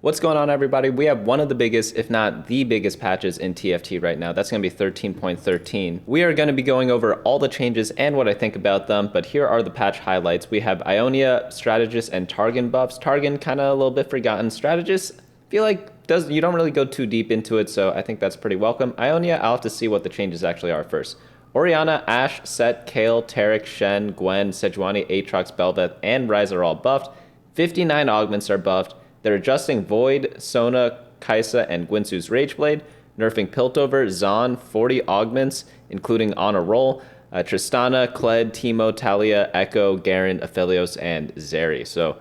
What's going on, everybody? We have one of the biggest, if not the biggest patches in TFT right now. That's going to be 13.13. We are going to be going over all the changes and what I think about them, but here are the patch highlights. We have Ionia, Strategist, and Targon buffs. Targon kind of a little bit forgotten. Strategist, I feel like you don't really go too deep into it, so I think that's pretty welcome. Ionia, I'll have to see what the changes actually are first. Orianna, Ashe, Set, Kayle, Taric, Shen, Gwen, Sejuani, Aatrox, Bel'Veth, and Ryze are all buffed. 59 augments are buffed. They're adjusting Void, Sona, Kai'Sa, and Guinsoo's Rageblade, nerfing Piltover, Zaun, 40 augments, including On a Roll, Tristana, Kled, Teemo, Talia, Echo, Garen, Aphelios, and Zeri. So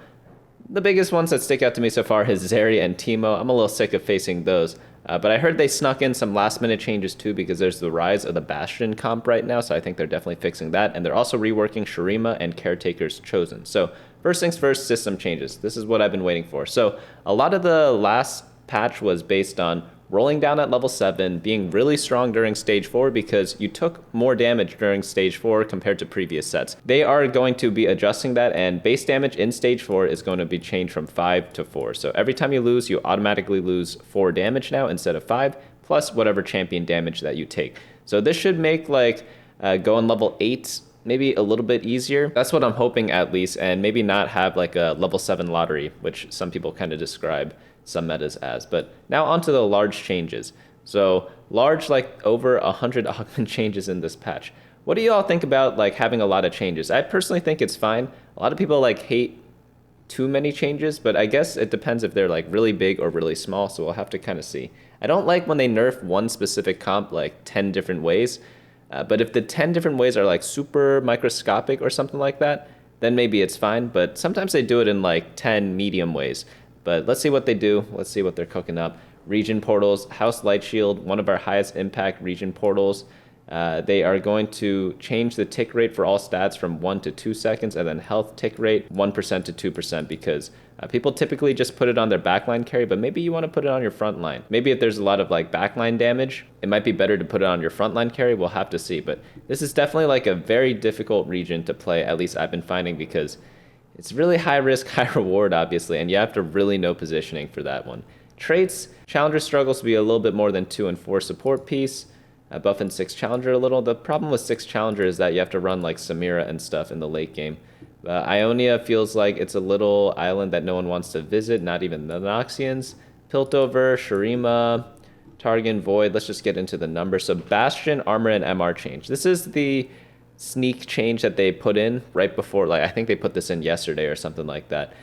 the biggest ones that stick out to me so far is Zeri and Teemo. I'm a little sick of facing those. But I heard they snuck in some last-minute changes too, because there's the rise of the Bastion comp right now, so I think they're definitely fixing that. And they're also reworking Shurima and Caretaker's Chosen. So first things first, system changes. This is what I've been waiting for. So a lot of the last patch was based on rolling down at level 7, being really strong during stage 4 because you took more damage during stage 4 compared to previous sets. They are going to be adjusting that, and base damage in stage 4 is going to be changed from 5 to 4. So every time you lose, you automatically lose 4 damage now instead of 5, plus whatever champion damage that you take. So this should make like going level 8 maybe a little bit easier. That's what I'm hoping, at least, and maybe not have like a level 7 lottery, which some people kind of describe some metas as. But now onto the large changes. So large, like over 100 augment changes in this patch. What do you all think about like having a lot of changes? I personally think it's fine. A lot of people like hate too many changes, but I guess it depends if they're like really big or really small, so we'll have to kind of see. I don't like when they nerf one specific comp like 10 different ways, but if the 10 different ways are like super microscopic or something like that, then maybe it's fine. But sometimes they do it in like 10 medium ways. But let's see what they do. Let's see what they're cooking up. Region portals, House Light Shield, one of our highest impact region portals. They are going to change the tick rate for all stats from 1 to 2 seconds, and then health tick rate 1% to 2%, because people typically just put it on their backline carry, but maybe you want to put it on your front line. Maybe if there's a lot of like backline damage, it might be better to put it on your frontline carry. We'll have to see. But this is definitely like a very difficult region to play, at least I've been finding, because it's really high risk, high reward, obviously, and you have to really know positioning for that one. Traits, Challenger struggles to be a little bit more than 2 and 4 support piece. Buff and 6 Challenger a little. The problem with 6 Challenger is that you have to run like Samira and stuff in the late game. Ionia feels like it's a little island that no one wants to visit, not even the Noxians. Piltover, Shurima, Targon, Void. Let's just get into the numbers. So Bastion, Armor, and MR change. This is the sneak change that they put in right before, like I think they put this in yesterday or something like that,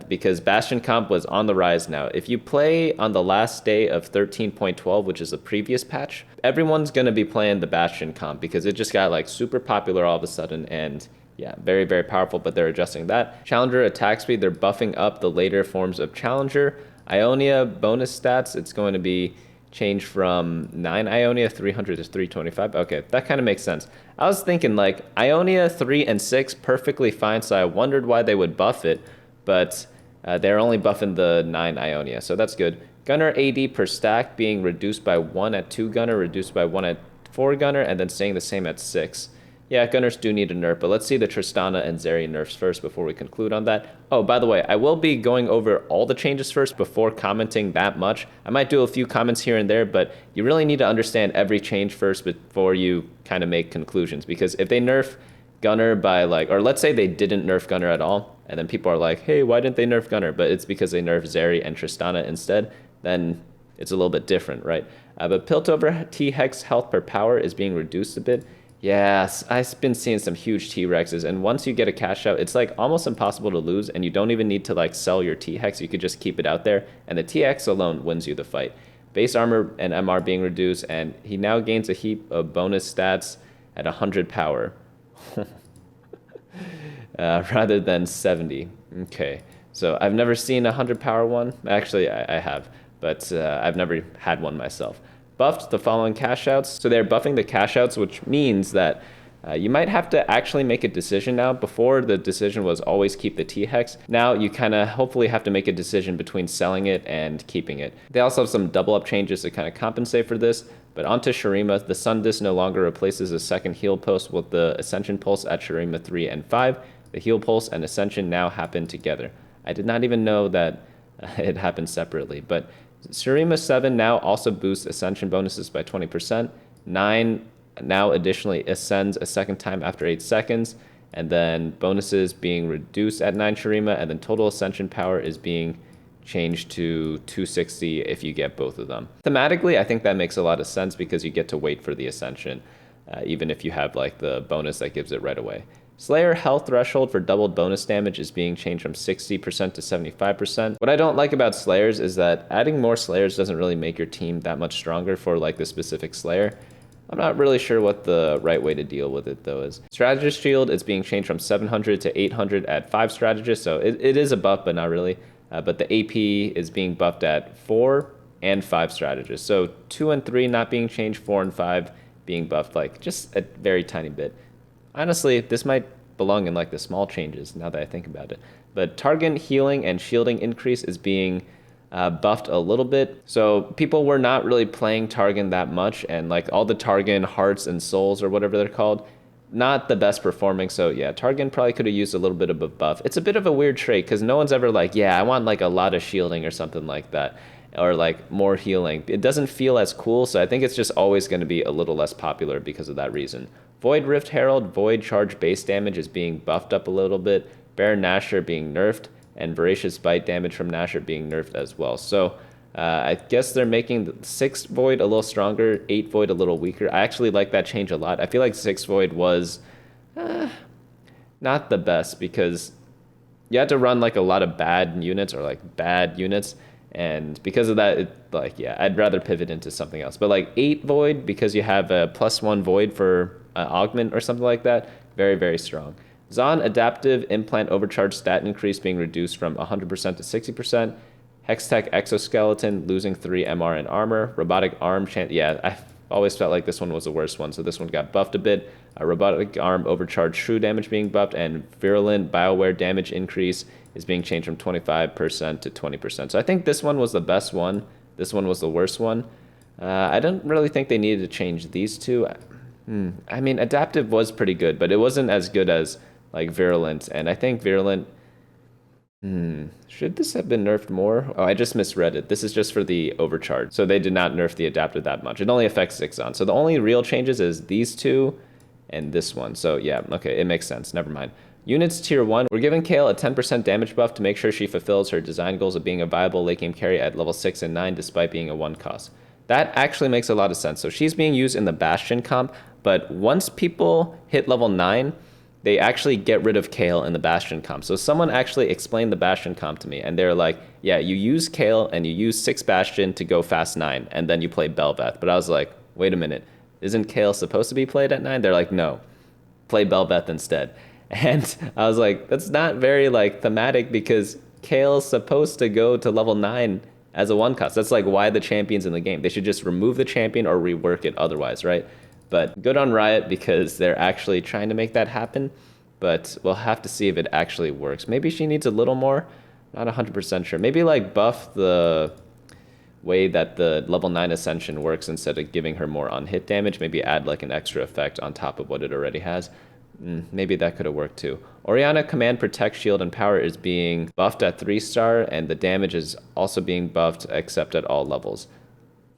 because Bastion comp was on the rise now. If you play on the last day of 13.12, which is the previous patch, everyone's going to be playing the Bastion comp because it just got like super popular all of a sudden, and yeah, very, very powerful, but they're adjusting that. Challenger attack speed, they're buffing up the later forms of Challenger. Ionia bonus stats, it's going to be changed from 9 Ionia 300 to 325. Okay, that kind of makes sense. I was thinking like Ionia 3 and 6 perfectly fine, so I wondered why they would buff it, but they're only buffing the 9 Ionia, so that's good. Gunner AD per stack being reduced by 1 at 2 Gunner, reduced by 1 at 4 Gunner, and then staying the same at 6. Yeah, Gunners do need a nerf, but let's see the Tristana and Zeri nerfs first before we conclude on that. Oh, by the way, I will be going over all the changes first before commenting that much. I might do a few comments here and there, but you really need to understand every change first before you kind of make conclusions. Because if they nerf Gunner by like, or let's say they didn't nerf Gunner at all, and then people are like, hey, why didn't they nerf Gunner? But it's because they nerfed Zeri and Tristana instead, then it's a little bit different, right? But Piltover T-Hex health per power is being reduced a bit. Yes, I've been seeing some huge T-Rexes, and once you get a cash out, it's like almost impossible to lose, and you don't even need to like sell your T-Hex. You could just keep it out there, and the T-Hex alone wins you the fight. Base armor and MR being reduced, and he now gains a heap of bonus stats at 100 power. Rather than 70. Okay, so I've never seen a 100 power one. Actually, I have, but I've never had one myself. Buffed the following cash outs. So they're buffing the cash outs, which means that you might have to actually make a decision now. Before, the decision was always keep the T-Hex. Now you kind of hopefully have to make a decision between selling it and keeping it. They also have some double up changes to kind of compensate for this. But onto Shurima, the Sun Disc no longer replaces a second heal post with the Ascension Pulse at Shurima 3 and 5. The heal pulse and Ascension now happen together. I did not even know that it happens separately. But Shurima 7 now also boosts Ascension bonuses by 20%. 9 now additionally ascends a second time after 8 seconds. And then bonuses being reduced at 9 Shurima, and then total Ascension power is being changed to 260 if you get both of them. Thematically, I think that makes a lot of sense because you get to wait for the Ascension, even if you have like the bonus that gives it right away. Slayer health threshold for doubled bonus damage is being changed from 60% to 75%. What I don't like about Slayers is that adding more Slayers doesn't really make your team that much stronger for like the specific Slayer. I'm not really sure what the right way to deal with it though is. Strategist shield is being changed from 700 to 800 at 5 strategists, so it is a buff, but not really. But the AP is being buffed at 4 and 5 strategists. So 2 and 3 not being changed, 4 and 5 being buffed, like just a very tiny bit. Honestly, this might belong in like the small changes now that I think about it. But Targon healing and shielding increase is being buffed a little bit. So people were not really playing Targon that much, and like all the Targon hearts and souls or whatever they're called, not the best performing. So yeah, Targon probably could have used a little bit of a buff. It's a bit of a weird trait because no one's ever like, yeah, I want like a lot of shielding or something like that, or like more healing. It doesn't feel as cool, so I think it's just always going to be a little less popular because of that reason. Void Rift Herald, Void Charge base damage is being buffed up a little bit. Baron Nashor being nerfed, and Voracious Bite damage from Nashor being nerfed as well. So I guess they're making the 6 Void a little stronger, 8 Void a little weaker. I actually like that change a lot. I feel like 6 Void was not the best because you had to run like a lot of bad units or like bad units. And because of that, I'd rather pivot into something else. But like 8 Void, because you have a +1 Void for augment or something like that, very, very strong. Zaun adaptive implant overcharge stat increase being reduced from 100% to 60%. Hextech exoskeleton losing 3 MR and armor. Robotic arm I always felt like this one was the worst one, so this one got buffed a bit. Robotic arm overcharge shrew damage being buffed, and virulent bioware damage increase is being changed from 25% to 20%. So I think this one was the best one. This one was the worst one. I don't really think they needed to change these two. I mean, adaptive was pretty good, but it wasn't as good as like virulent, and I think virulent, should this have been nerfed more? Oh, I just misread it. This is just for the overcharge, so they did not nerf the adaptive that much. It only affects 6 Zaun, so the only real changes is these two and this one. So yeah, okay, it makes sense, never mind. Units tier 1, we're giving Kayle a 10% damage buff to make sure she fulfills her design goals of being a viable late game carry at level 6 and 9 despite being a 1 cost. That actually makes a lot of sense. So she's being used in the Bastion comp, but once people hit level 9, they actually get rid of Kayle in the Bastion comp. So someone actually explained the Bastion comp to me, and they're like, yeah, you use Kayle and you use 6 Bastion to go fast 9, and then you play Bel'Veth. But I was like, wait a minute, isn't Kayle supposed to be played at 9? They're like, no, play Bel'Veth instead. And I was like, that's not very like thematic because Kayle's supposed to go to level 9 as a 1 cost. That's like why the champion's in the game. They should just remove the champion or rework it otherwise, right? But good on Riot because they're actually trying to make that happen. But we'll have to see if it actually works. Maybe she needs a little more. Not 100% sure. Maybe like buff the way that the level 9 Ascension works instead of giving her more on hit damage. Maybe add like an extra effect on top of what it already has. Maybe that could have worked too. Orianna Command Protect Shield and Power is being buffed at 3-star, and the damage is also being buffed except at all levels.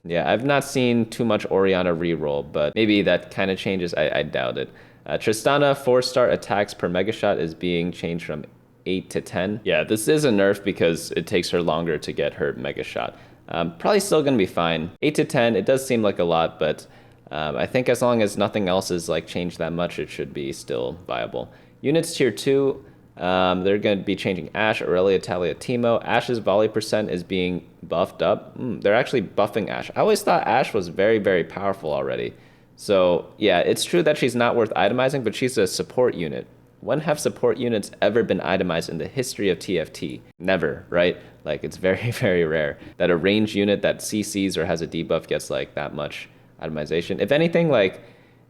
Yeah, I've not seen too much Orianna reroll, but maybe that kind of changes. I doubt it. Tristana 4-star attacks per mega shot is being changed from 8 to 10. Yeah, this is a nerf because it takes her longer to get her mega shot. Probably still going to be fine. 8 to 10, it does seem like a lot, but I think as long as nothing else is like changed that much, it should be still viable. Units tier 2, they're going to be changing Ashe, Aurelia, Talia, Teemo. Ashe's volley percent is being buffed up. They're actually buffing Ashe. I always thought Ashe was very, very powerful already. So yeah, it's true that she's not worth itemizing, but she's a support unit. When have support units ever been itemized in the history of TFT? Never, right? Like it's very, very rare that a ranged unit that CCs or has a debuff gets like that much itemization. If anything, like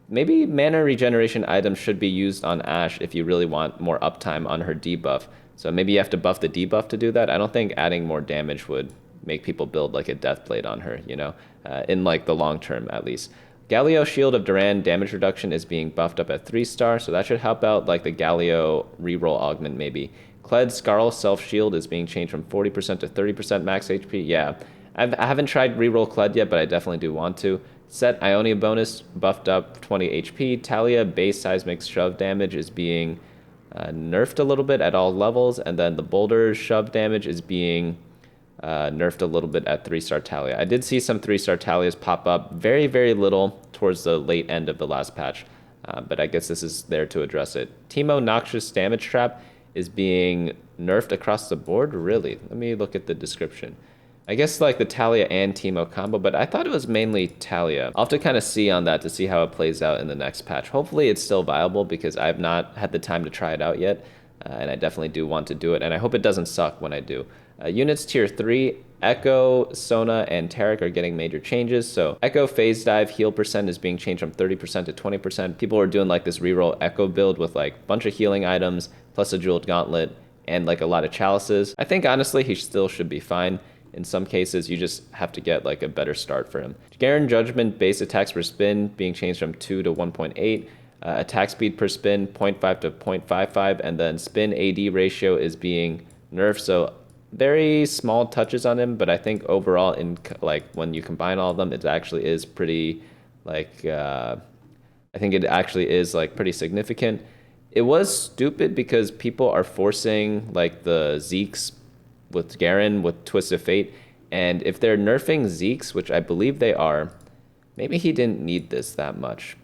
maybe mana regeneration items should be used on Ashe if you really want more uptime on her debuff. So maybe you have to buff the debuff to do that. I don't think adding more damage would make people build like a death blade on her, you know, in like the long term at least. Galio Shield of Duran damage reduction is being buffed up at 3-star, so that should help out like the Galio reroll augment maybe. Kled Scarl Self Shield is being changed from 40% to 30% max HP. Yeah, I haven't tried reroll Kled yet, but I definitely do want to. Set Ionia bonus buffed up 20 HP. Talia base seismic shove damage is being nerfed a little bit at all levels, and then the boulder shove damage is being nerfed a little bit at 3-star Talia. I did see some 3-star Talias pop up, very, very little towards the late end of the last patch, but I guess this is there to address it. Teemo Noxious Damage Trap is being nerfed across the board? Really? Let me look at the description. I guess like the Talia and Teemo combo, but I thought it was mainly Talia. I'll have to kind of see on that to see how it plays out in the next patch. Hopefully it's still viable because I've not had the time to try it out yet, and I definitely do want to do it, and I hope it doesn't suck when I do. Units tier 3, Echo, Sona, and Taric are getting major changes. So Echo Phase Dive heal percent is being changed from 30% to 20%. People are doing like this reroll Echo build with like a bunch of healing items, plus a jeweled gauntlet, and like a lot of chalices. I think honestly he still should be fine. In some cases, you just have to get like a better start for him. Garen Judgment base attacks per spin being changed from 2 to 1.8. Attack speed per spin 0.5 to 0.55, and then spin AD ratio is being nerfed. So very small touches on him, but I think overall, in like when you combine all of them, it actually is pretty like I think it actually is like pretty significant. It was stupid because people are forcing like the Zeeks with Garen with Twist of Fate, and if they're nerfing Zeeks, which I believe they are, maybe he didn't need this that much.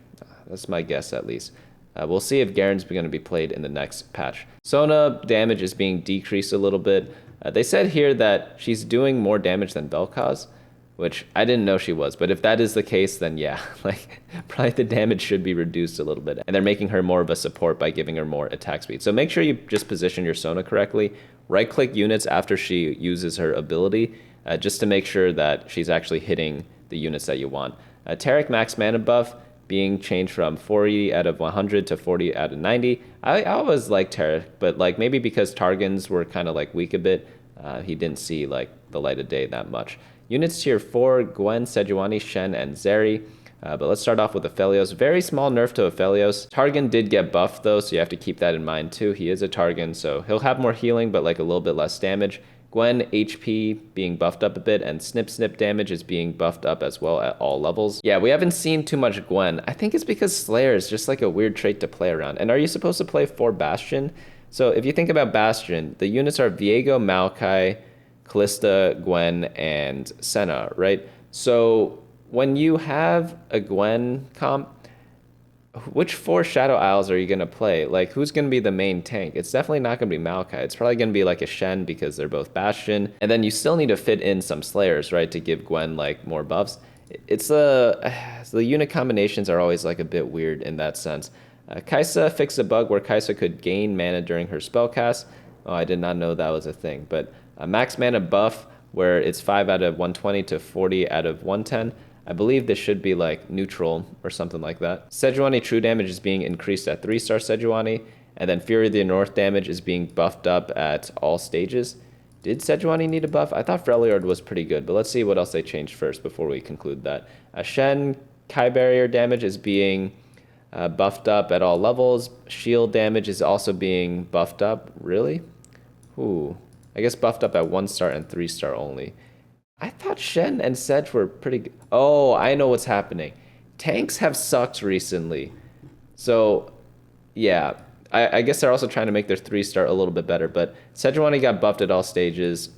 That's my guess at least. We'll see if Garen's going to be played in the next patch. Sona damage is being decreased a little bit. They said here that she's doing more damage than Vel'Koz, which I didn't know she was. But if that is the case, then yeah, like probably the damage should be reduced a little bit. And they're making her more of a support by giving her more attack speed. So make sure you just position your Sona correctly. Right-click units after she uses her ability, just to make sure that she's actually hitting the units that you want. Taric max mana buff being changed from 40 out of 100 to 40 out of 90. I always liked Taric, but like maybe because Targons were kind of like weak a bit, he didn't see like the light of day that much. Units tier 4, Gwen, Sejuani, Shen, and Zeri. But let's start off with Aphelios. Very small nerf to Aphelios. Targon did get buffed though, so you have to keep that in mind too. He is a Targon, so he'll have more healing, but like a little bit less damage. Gwen HP being buffed up a bit, and Snip damage is being buffed up as well at all levels. Yeah, we haven't seen too much Gwen. I think it's because Slayer is just like a weird trait to play around. And are you supposed to play for Bastion? So if you think about Bastion, the units are Viego, Maokai, Kalista, Gwen, and Senna, right? So when you have a Gwen comp, which 4 Shadow Isles are you going to play? Like, who's going to be the main tank? It's definitely not going to be Maokai. It's probably going to be like a Shen because they're both Bastion. And then you still need to fit in some Slayers, right, to give Gwen like more buffs. It's the unit combinations are always like a bit weird in that sense. Kai'Sa fixed a bug where Kai'Sa could gain mana during her spell cast. Oh, I did not know that was a thing. But max mana buff where it's 5 out of 120 to 40 out of 110. I believe this should be like neutral or something like that. Sejuani true damage is being increased at 3-star Sejuani, and then Fury of the North damage is being buffed up at all stages. Did Sejuani need a buff? I thought Freljord was pretty good, but let's see what else they changed first before we conclude that. Shen Kai Barrier damage is being buffed up at all levels. Shield damage is also being buffed up. Really? Ooh. I guess buffed up at 1-star and 3-star only. I thought Shen and Sedge were pretty good. Oh, I know what's happening. Tanks have sucked recently. So, yeah. I guess they're also trying to make their 3-star a little bit better. But Sejuani got buffed at all stages.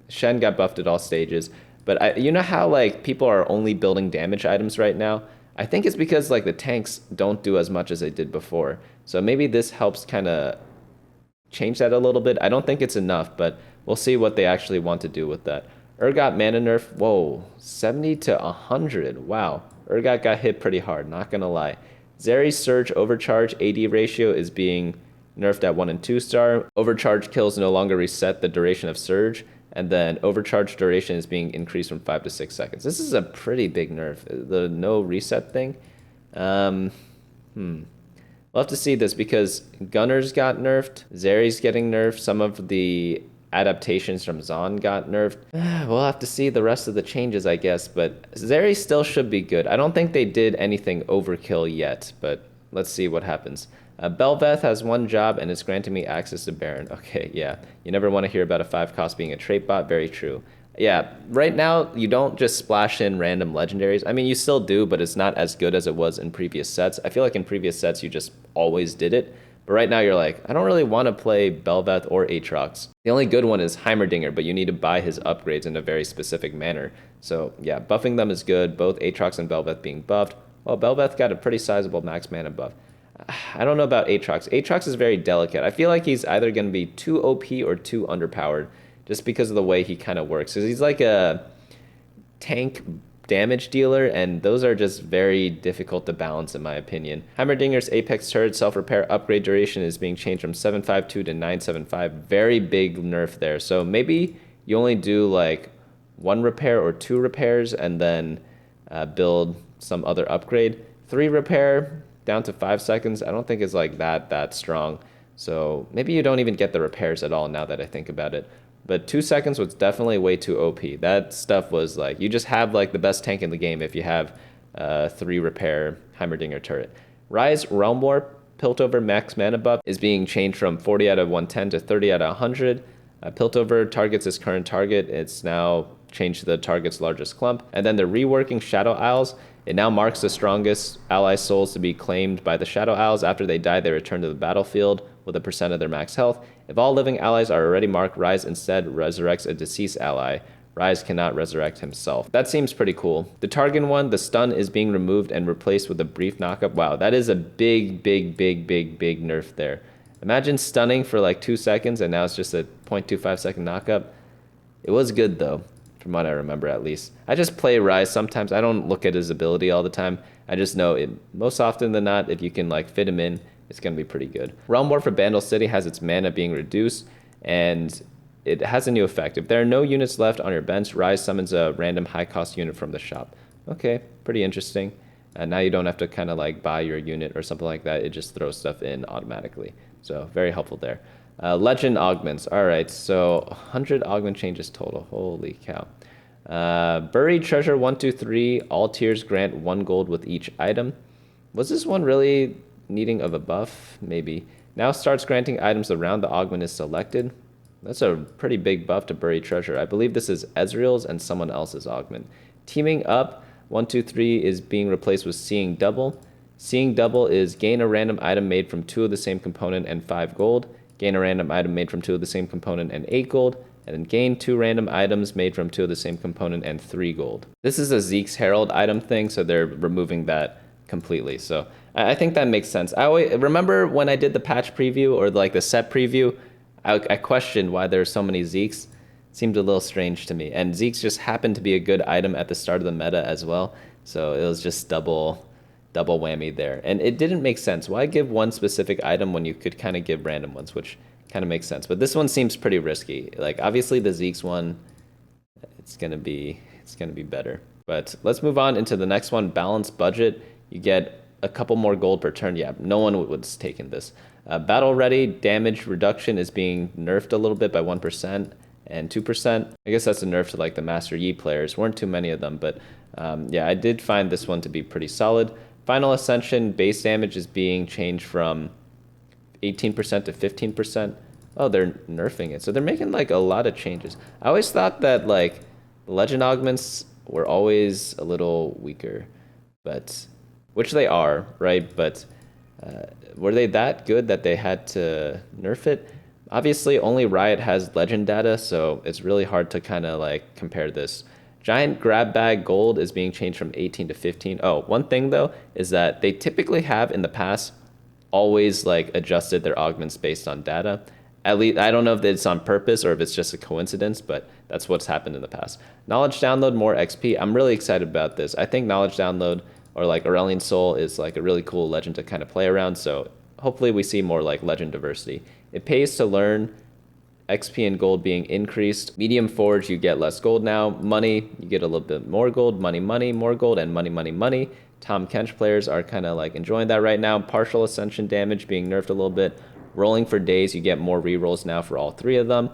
Shen got buffed at all stages. But you know how like people are only building damage items right now? I think it's because like the tanks don't do as much as they did before. So maybe this helps kind of change that a little bit. I don't think it's enough, but we'll see what they actually want to do with that. Urgot mana nerf, whoa, 70 to 100, wow. Urgot got hit pretty hard, not gonna lie. Zeri's Surge Overcharge AD ratio is being nerfed at 1 and 2-star. Overcharge kills no longer reset the duration of Surge, and then Overcharge duration is being increased from 5 to 6 seconds. This is a pretty big nerf, the no reset thing. We'll have to see this because Gunner's got nerfed, Zeri's getting nerfed, some of the adaptations from Zaun got nerfed. We'll have to see the rest of the changes, I guess, but Zeri still should be good. I don't think they did anything overkill yet, but let's see what happens. Belveth has one job and it's granting me access to Baron. Okay, yeah. You never want to hear about a 5 cost being a trait bot. Very true. Yeah, right now you don't just splash in random legendaries. I mean, you still do, but it's not as good as it was in previous sets. I feel like in previous sets you just always did it. But right now you're like, I don't really want to play Belveth or Aatrox. The only good one is Heimerdinger, but you need to buy his upgrades in a very specific manner. So yeah, buffing them is good, both Aatrox and Belveth being buffed. Well, Belveth got a pretty sizable max mana buff. I don't know about Aatrox. Aatrox is very delicate. I feel like he's either going to be too OP or too underpowered just because of the way he kind of works. Because he's like a tank damage dealer, and those are just very difficult to balance in my opinion. Heimerdinger's Apex turret self-repair upgrade duration is being changed from 752 to 975. Very big nerf there. So maybe you only do like 1 repair or 2 repairs and then build some other upgrade. 3 repair down to 5 seconds, I don't think is like that strong. So maybe you don't even get the repairs at all now that I think about it. But 2 seconds was definitely way too OP. That stuff was like, you just have like the best tank in the game if you have 3 repair Heimerdinger turret. Ryze Realm Warp Piltover max mana buff is being changed from 40 out of 110 to 30 out of 100. Piltover targets its current target. It's now changed to the target's largest clump. And then they're reworking Shadow Isles. It now marks the strongest ally souls to be claimed by the Shadow Isles. After they die, they return to the battlefield with a % of their max health. If all living allies are already marked, Ryze instead resurrects a deceased ally. Ryze cannot resurrect himself. That seems pretty cool. The Targon one, the stun is being removed and replaced with a brief knockup. Wow, that is a big nerf there. Imagine stunning for like 2 seconds and now it's just a 0.25 second knockup. It was good though, from what I remember at least. I just play Ryze sometimes. I don't look at his ability all the time. I just know it, most often than not, if you can like fit him in, it's going to be pretty good. Realm War for Bandle City has its mana being reduced, and it has a new effect. If there are no units left on your bench, Ryze summons a random high-cost unit from the shop. Okay, pretty interesting. And now you don't have to kind of like buy your unit or something like that. It just throws stuff in automatically. So very helpful there. Legend augments. All right, so 100 augment changes total. Holy cow. Buried Treasure 1, 2, 3. All tiers grant 1 gold with each item. Was this one really needing of a buff? Maybe. Now starts granting items around the augment is selected. That's a pretty big buff to Buried Treasure. I believe this is Ezreal's and someone else's augment. Teaming up 1, 2, 3 is being replaced with Seeing Double. Seeing Double is gain a random item made from 2 of the same component and 5 gold. Gain a random item made from 2 of the same component and 8 gold. And then gain 2 random items made from 2 of the same component and 3 gold. This is a Zeke's Herald item thing, so they're removing that completely. So I think that makes sense. I always remember when I did the patch preview or like the set preview, I questioned why there are so many Zekes. It seemed a little strange to me. And Zekes just happened to be a good item at the start of the meta as well. So it was just double whammy there. And it didn't make sense. Why give one specific item when you could kind of give random ones, which kind of makes sense. But this one seems pretty risky. Like obviously the Zekes one, it's gonna be better. But let's move on into the next one, balanced budget. You get a couple more gold per turn. Yeah, no one was taking this. Battle ready damage reduction is being nerfed a little bit by 1% and 2%. I guess that's a nerf to like the Master Yi players. Weren't too many of them, but yeah, I did find this one to be pretty solid. Final Ascension base damage is being changed from 18% to 15%. Oh, they're nerfing it. So they're making like a lot of changes. I always thought that like legend augments were always a little weaker, but which they are, right? But were they that good that they had to nerf it? Obviously, only Riot has legend data, so it's really hard to kind of like compare this. Giant grab bag gold is being changed from 18 to 15. Oh, one thing though is that they typically have in the past always like adjusted their augments based on data. At least I don't know if it's on purpose or if it's just a coincidence, but that's what's happened in the past. Knowledge download, more XP. I'm really excited about this. I think knowledge download or like Aurelion Soul is like a really cool legend to kind of play around. So hopefully we see more like legend diversity. It pays to learn. XP and gold being increased. Medium forge, you get less gold now. Money, you get a little bit more gold. Money, more gold, and money. Tom Kench players are kind of like enjoying that right now. Partial ascension damage being nerfed a little bit. Rolling for days, you get more rerolls now for all 3 of them.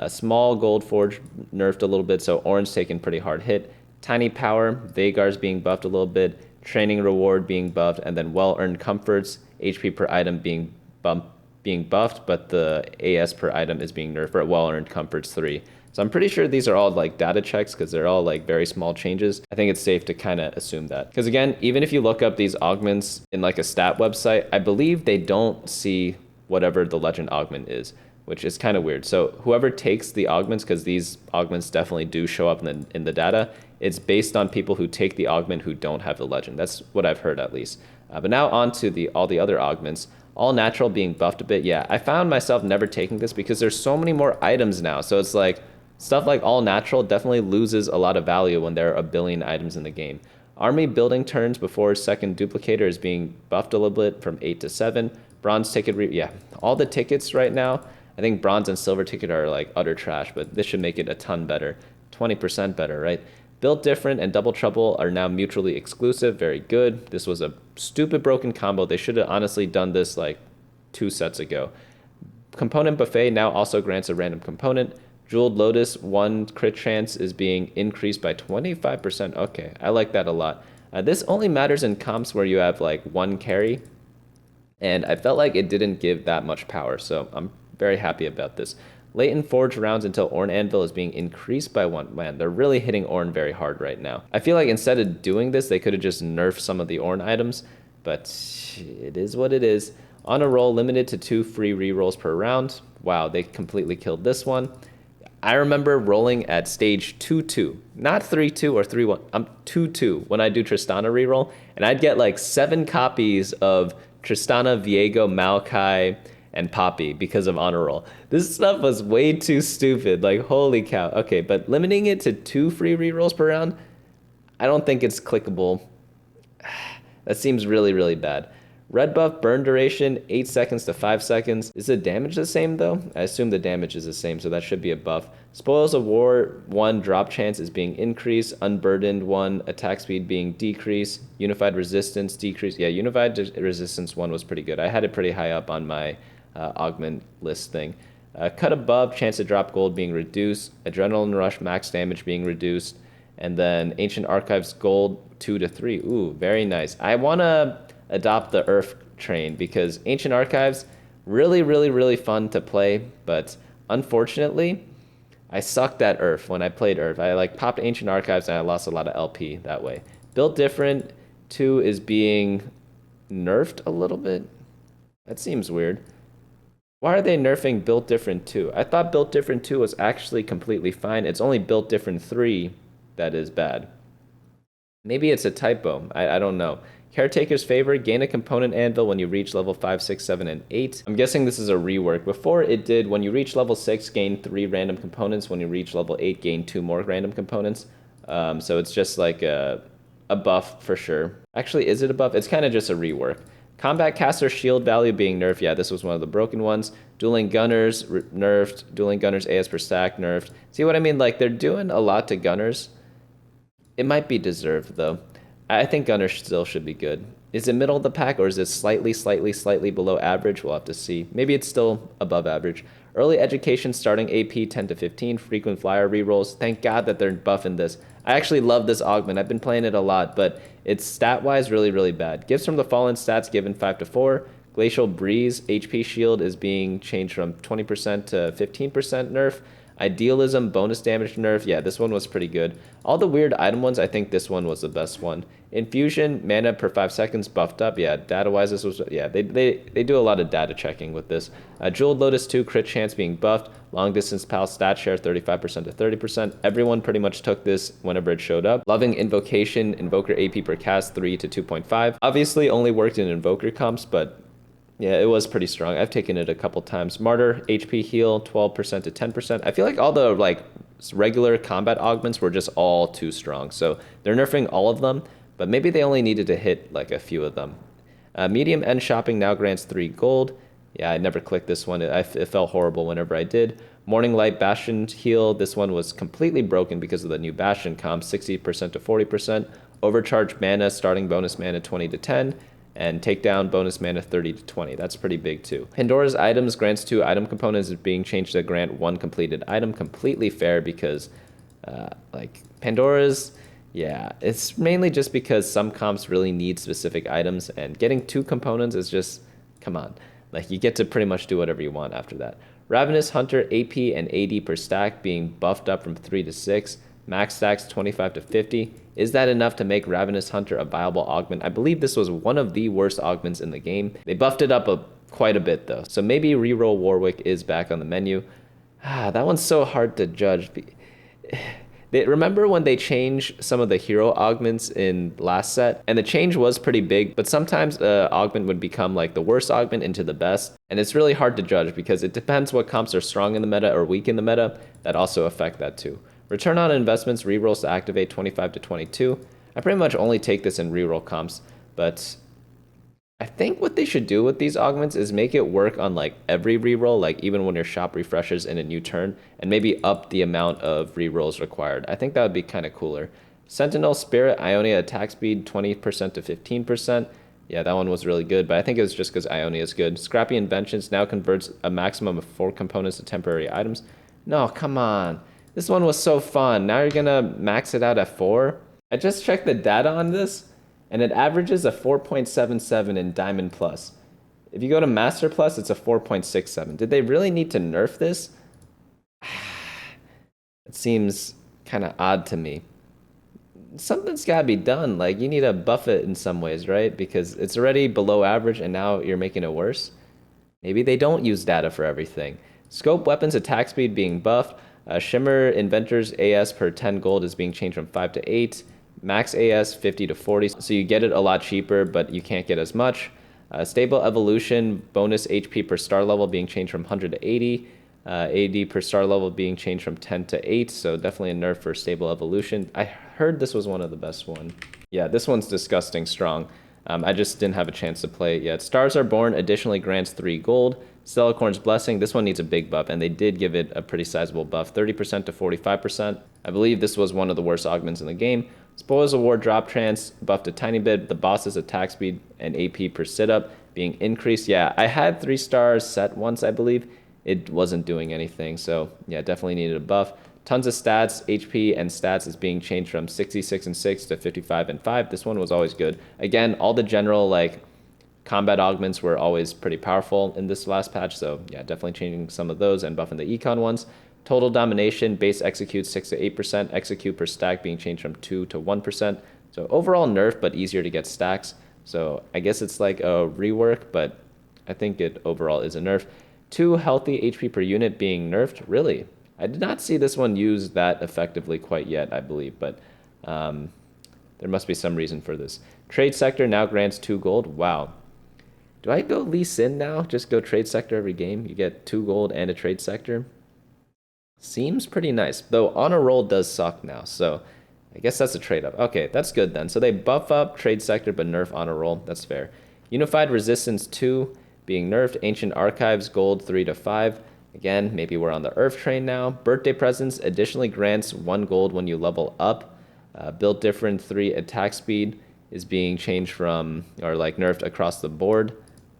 Small gold forge nerfed a little bit, so Ornn's taking pretty hard hit. Tiny power, Vagar's being buffed a little bit. Training reward being buffed, and then well-earned comforts HP per item being buffed, but the AS per item is being nerfed for well-earned comforts 3. So I'm pretty sure these are all like data checks because they're all like very small changes. I think it's safe to kind of assume that. Because again, even if you look up these augments in like a stat website, I believe they don't see whatever the legend augment is, which is kind of weird. So whoever takes the augments, because these augments definitely do show up in the data, it's based on people who take the augment who don't have the legend. That's what I've heard at least. But now on to all the other augments. All natural being buffed a bit. Yeah, I found myself never taking this because there's so many more items now. So it's like stuff like all natural definitely loses a lot of value when there are a billion items in the game. Army building turns before second duplicator is being buffed a little bit from 8 to 7. Bronze ticket, yeah, all the tickets right now, I think bronze and silver ticket are like utter trash, but this should make it a ton better. 20% better, right? Built different and double trouble are now mutually exclusive. Very good. This was a stupid broken combo. They should have honestly done this like 2 sets ago. Component buffet now also grants a random component. Jeweled Lotus 1 crit chance is being increased by 25%. Okay, I like that a lot. This only matters in comps where you have like 1 carry. And I felt like it didn't give that much power. So I'm very happy about this. Latent forge rounds until Ornn Anvil is being increased by 1. Man, they're really hitting Ornn very hard right now. I feel like instead of doing this, they could have just nerfed some of the Ornn items, but it is what it is. On a roll, limited to 2 free rerolls per round. Wow, they completely killed this one. I remember rolling at stage 2-2, not 3-2 or 3-1. I'm 2-2 when I do Tristana reroll, and I'd get like 7 copies of Tristana, Viego, Maokai, and Poppy because of honor roll. This stuff was way too stupid. Like, holy cow. Okay, but limiting it to 2 free rerolls per round, I don't think it's clickable. That seems really, really bad. Red buff burn duration 8 seconds to 5 seconds. Is the damage the same though? I assume the damage is the same, so that should be a buff. Spoils of War 1 drop chance is being increased. Unburdened 1 attack speed being decreased. Unified resistance decreased. Yeah, unified resistance 1 was pretty good. I had it pretty high up on my augment list thing. Cut above, chance to drop gold being reduced. Adrenaline rush max damage being reduced. And then Ancient Archives gold 2 to 3. Ooh, very nice. I want to adopt the Earth train because Ancient Archives, really, really, really fun to play. But unfortunately, I sucked at Earth when I played Earth. I like popped Ancient Archives and I lost a lot of LP that way. Built different 2 is being nerfed a little bit. That seems weird. Why are they nerfing Built Different 2? I thought Built Different 2 was actually completely fine. It's only Built Different 3 that is bad. Maybe it's a typo. I don't know. Caretaker's Favor, gain a component anvil when you reach level 5, 6, 7, and 8. I'm guessing this is a rework. Before it did, when you reach level 6, gain 3 random components. When you reach level 8, gain 2 more random components. So it's just like a buff for sure. Actually, is it a buff? It's kind of just a rework. Combat Caster shield value being nerfed. Yeah, this was one of the broken ones. Dueling Gunners nerfed. Dueling Gunners AS per stack nerfed. See what I mean? Like, they're doing a lot to Gunners. It might be deserved, though. I think Gunners still should be good. Is it middle of the pack, or is it slightly below average? We'll have to see. Maybe it's still above average. Early Education starting AP 10 to 15. Frequent Flyer rerolls. Thank God that they're buffing this. I actually love this augment. I've been playing it a lot, but it's stat-wise really, really bad. Gifts from the Fallen stats given 5 to 4. Glacial Breeze HP shield is being changed from 20% to 15% nerf. Idealism bonus damage nerf. Yeah, this one was pretty good. All the weird item ones, I think this one was the best one. Infusion, mana per 5 seconds buffed up. Yeah, data-wise, this was... Yeah, they do a lot of data checking with this. Jeweled Lotus 2, crit chance being buffed. Long Distance Pal stat share 35% to 30%. Everyone pretty much took this whenever it showed up. Loving Invocation, Invoker AP per cast 3 to 2.5. Obviously only worked in Invoker comps, but yeah, it was pretty strong. I've taken it a couple times. Martyr, HP heal 12% to 10%. I feel like all the like regular combat augments were just all too strong. So they're nerfing all of them, but maybe they only needed to hit like a few of them. Medium end shopping now grants 3 gold. Yeah, I never clicked this one. It felt horrible whenever I did. Morning Light Bastion heal. This one was completely broken because of the new Bastion comp, 60% to 40%. Overcharge mana, starting bonus mana 20 to 10. And takedown bonus mana 30 to 20. That's pretty big too. Pandora's items grants 2 item components is being changed to grant 1 completed item. Completely fair because like Pandora's, yeah, it's mainly just because some comps really need specific items, and getting 2 components is just come on. Like, you get to pretty much do whatever you want after that. Ravenous Hunter AP and AD per stack being buffed up from 3 to 6. Max stacks 25 to 50. Is that enough to make Ravenous Hunter a viable augment? I believe this was one of the worst augments in the game. They buffed it up quite a bit though. So maybe reroll Warwick is back on the menu. That one's so hard to judge. Remember when they changed some of the hero augments in last set? And the change was pretty big, but sometimes augment would become like the worst augment into the best. And it's really hard to judge because it depends what comps are strong in the meta or weak in the meta that also affect that too. Return on investments, rerolls to activate 25 to 22. I pretty much only take this in reroll comps, but I think what they should do with these augments is make it work on like every reroll, like even when your shop refreshes in a new turn, and maybe up the amount of rerolls required. I think that would be kind of cooler. Sentinel Spirit, Ionia attack speed 20% to 15%. Yeah, that one was really good, but I think it was just because Ionia is good. Scrappy Inventions now converts a maximum of 4 components to temporary items. No, come on. This one was so fun. Now you're gonna max it out at 4? I just checked the data on this, and it averages a 4.77 in Diamond Plus. If you go to Master Plus, it's a 4.67. Did they really need to nerf this? It seems kind of odd to me. Something's gotta be done. Like, you need to buff it in some ways, right? Because it's already below average and now you're making it worse. Maybe they don't use data for everything. Scope weapons attack speed being buffed. Shimmer Inventor's AS per 10 gold is being changed from 5 to 8. Max AS 50 to 40. So you get it a lot cheaper, but you can't get as much. Stable Evolution bonus HP per star level being changed from 100 to 80. AD per star level being changed from 10 to 8. So definitely a nerf for Stable Evolution. I heard this was one of the best ones. Yeah, this one's disgusting strong. I just didn't have a chance to play it yet. Stars Are Born additionally grants 3 gold. Stellacorn's Blessing, this one needs a big buff, and they did give it a pretty sizable buff, 30% to 45%. I believe this was one of the worst augments in the game. Spoils of War Drop Trance buffed a tiny bit. The boss's attack speed and AP per sit-up being increased. Yeah, I had 3 stars set once, I believe. It wasn't doing anything, so yeah, definitely needed a buff. Tons of stats, HP and stats is being changed from 66 and 6 to 55 and 5. This one was always good. Again, all the general like combat augments were always pretty powerful in this last patch, so yeah, definitely changing some of those and buffing the econ ones. Total Domination, base execute 6 to 8%, execute per stack being changed from 2 to 1%. So overall nerf, but easier to get stacks. So I guess it's like a rework, but I think it overall is a nerf. 2 healthy HP per unit being nerfed, really? I did not see this one used that effectively quite yet, I believe, but there must be some reason for this. Trade Sector now grants 2 gold. Wow. Do I go Lee Sin now? Just go Trade Sector every game? You get 2 gold and a Trade Sector? Seems pretty nice. Though Honor Roll does suck now, so I guess that's a trade-up. Okay, that's good then. So they buff up Trade Sector but nerf Honor Roll. That's fair. Unified Resistance 2 being nerfed. Ancient Archives gold 3 to 5. Again, maybe we're on the Earth train now. Birthday Presents additionally grants 1 gold when you level up. Build Different 3 attack speed is being changed from, or like nerfed across the board.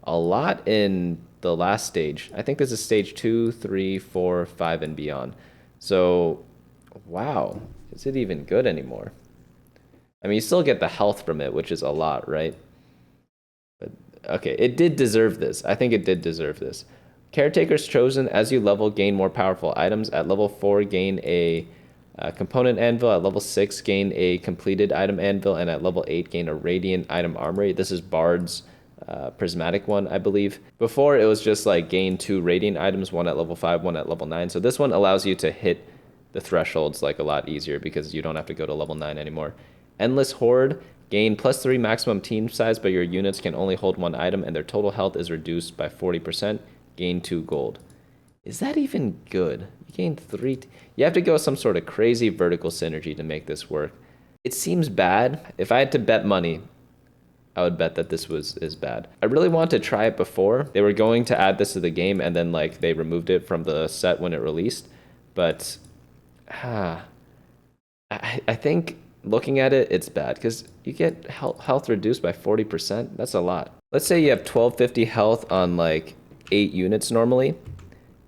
A lot in the last stage. I think this is stage 2, 3, 4, 5, and beyond. So, wow. Is it even good anymore? I mean, you still get the health from it, which is a lot, right? But, okay, it did deserve this. I think it did deserve this. Caretaker's Chosen, as you level, gain more powerful items. At level 4, gain a component anvil. At level 6, gain a completed item anvil. And at level 8, gain a radiant item armory. This is Bard's prismatic one, I believe. Before, it was just like gain 2 radiant items, 1 at level 5, 1 at level 9. So this one allows you to hit the thresholds like a lot easier because you don't have to go to level 9 anymore. Endless Horde, gain +3 maximum team size, but your units can only hold 1 item and their total health is reduced by 40%. Gain 2 gold. Is that even good? You gain 3. You have to go some sort of crazy vertical synergy to make this work. It seems bad. If I had to bet money, I would bet that this is bad. I really wanted to try it before. They were going to add this to the game and then like they removed it from the set when it released. But I think looking at it, it's bad because you get health reduced by 40%. That's a lot. Let's say you have 1250 health on like 8 units normally.